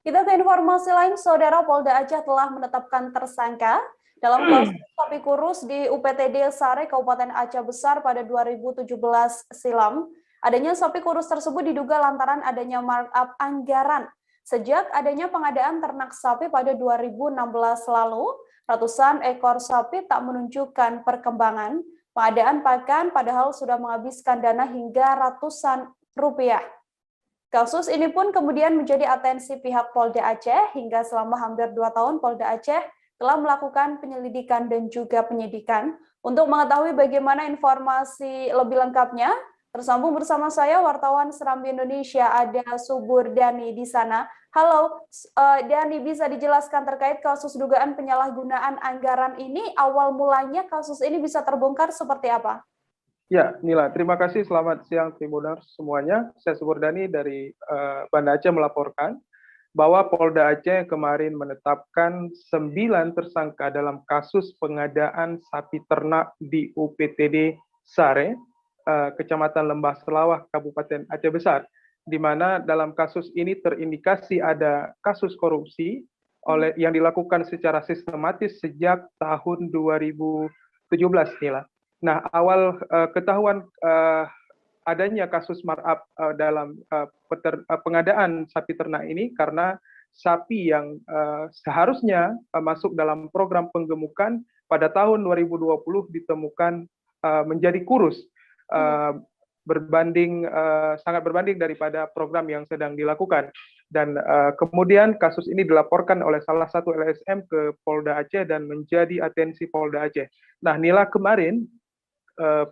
Kita ke informasi lain, Saudara. Polda Aceh telah menetapkan tersangka dalam kasus sapi kurus di UPTD Sare, Kabupaten Aceh Besar pada 2017 silam. Adanya sapi kurus tersebut diduga lantaran adanya markup anggaran. Sejak adanya pengadaan ternak sapi pada 2016 lalu, ratusan ekor sapi tak menunjukkan perkembangan. Pengadaan pakan padahal sudah menghabiskan dana hingga ratusan rupiah. Kasus ini pun kemudian menjadi atensi pihak Polda Aceh hingga selama hampir 2 tahun Polda Aceh telah melakukan penyelidikan dan juga penyidikan. Untuk mengetahui bagaimana informasi lebih lengkapnya, tersambung bersama saya wartawan Serambi Indonesia, ada Subur Dani di sana. Halo, Dani, bisa dijelaskan terkait kasus dugaan penyalahgunaan anggaran ini, awal mulanya kasus ini bisa terbongkar seperti apa? Ya, Nila, terima kasih. Selamat siang Tribuners semuanya. Saya Subur Dani dari Banda Aceh melaporkan bahwa Polda Aceh kemarin menetapkan 9 tersangka dalam kasus pengadaan sapi ternak di UPTD Sare, Kecamatan Lembah Selawah, Kabupaten Aceh Besar, di mana dalam kasus ini terindikasi ada kasus korupsi yang dilakukan secara sistematis sejak tahun 2017, Nila. Nah, awal ketahuan adanya kasus markup dalam pengadaan sapi ternak ini karena sapi yang seharusnya masuk dalam program penggemukan pada tahun 2020 ditemukan menjadi kurus, sangat berbanding daripada program yang sedang dilakukan. Dan kemudian kasus ini dilaporkan oleh salah satu LSM ke Polda Aceh dan menjadi atensi Polda Aceh. Nah, Nila, kemarin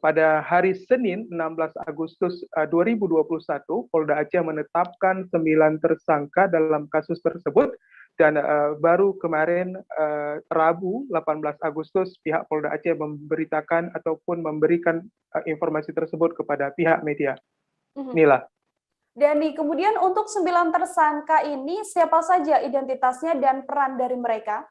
pada hari Senin 16 Agustus 2021, Polda Aceh menetapkan 9 tersangka dalam kasus tersebut dan baru kemarin Rabu 18 Agustus pihak Polda Aceh memberitakan ataupun memberikan informasi tersebut kepada pihak media. Nila. Dani, kemudian untuk 9 tersangka ini siapa saja identitasnya dan peran dari mereka?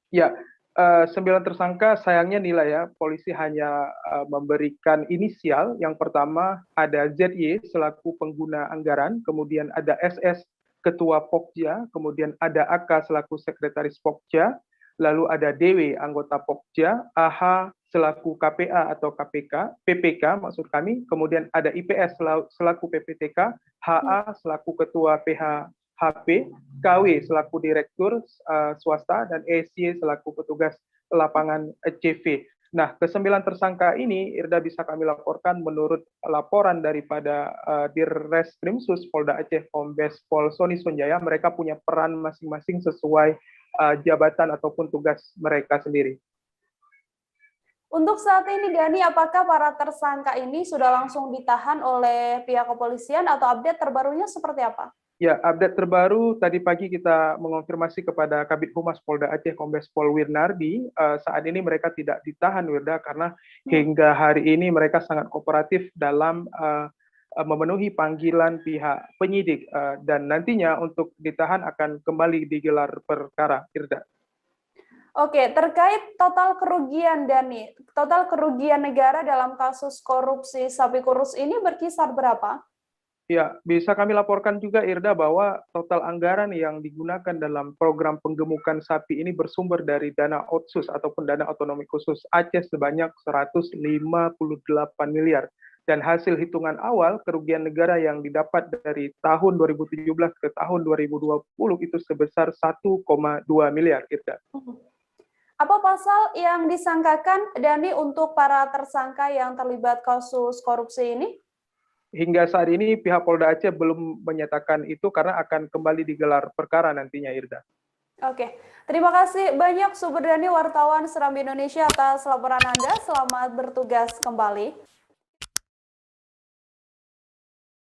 Ya, 9 tersangka sayangnya Nila ya, polisi hanya memberikan inisial. Yang pertama ada ZY selaku pengguna anggaran, kemudian ada SS ketua Pokja, kemudian ada AK selaku sekretaris Pokja, lalu ada DW anggota Pokja, AH selaku KPA atau KPK, PPK maksud kami, kemudian ada IPS selaku PPTK, HA selaku ketua PH HP, KW selaku direktur swasta, dan ESY selaku petugas lapangan CV. Nah, ke-9 tersangka ini, Irda, bisa kami laporkan menurut laporan daripada Dirreskrimsus Polda Aceh Kombes Pol Soni Sunjaya, mereka punya peran masing-masing sesuai jabatan ataupun tugas mereka sendiri. Untuk saat ini, Dani, apakah para tersangka ini sudah langsung ditahan oleh pihak kepolisian atau update terbarunya seperti apa? Ya, update terbaru tadi pagi kita mengonfirmasi kepada Kabid Humas Polda Aceh Kombes Pol Wirnardi, saat ini mereka tidak ditahan, Wirda, karena hingga hari ini mereka sangat kooperatif dalam memenuhi panggilan pihak penyidik, dan nantinya untuk ditahan akan kembali digelar perkara, Irda. Oke, terkait total kerugian, Dani, total kerugian negara dalam kasus korupsi sapi kurus ini berkisar berapa? Ya, bisa kami laporkan juga, Irda, bahwa total anggaran yang digunakan dalam program penggemukan sapi ini bersumber dari dana Otsus ataupun dana otonomi khusus Aceh sebanyak 158 miliar. Dan hasil hitungan awal kerugian negara yang didapat dari tahun 2017 ke tahun 2020 itu sebesar 1,2 miliar, Irda. Apa pasal yang disangkakan, Dani, untuk para tersangka yang terlibat kasus korupsi ini? Hingga saat ini pihak Polda Aceh belum menyatakan itu karena akan kembali digelar perkara nantinya, Irda. Oke, terima kasih banyak Subur Dani, wartawan Serambi Indonesia, atas laporan Anda. Selamat bertugas kembali.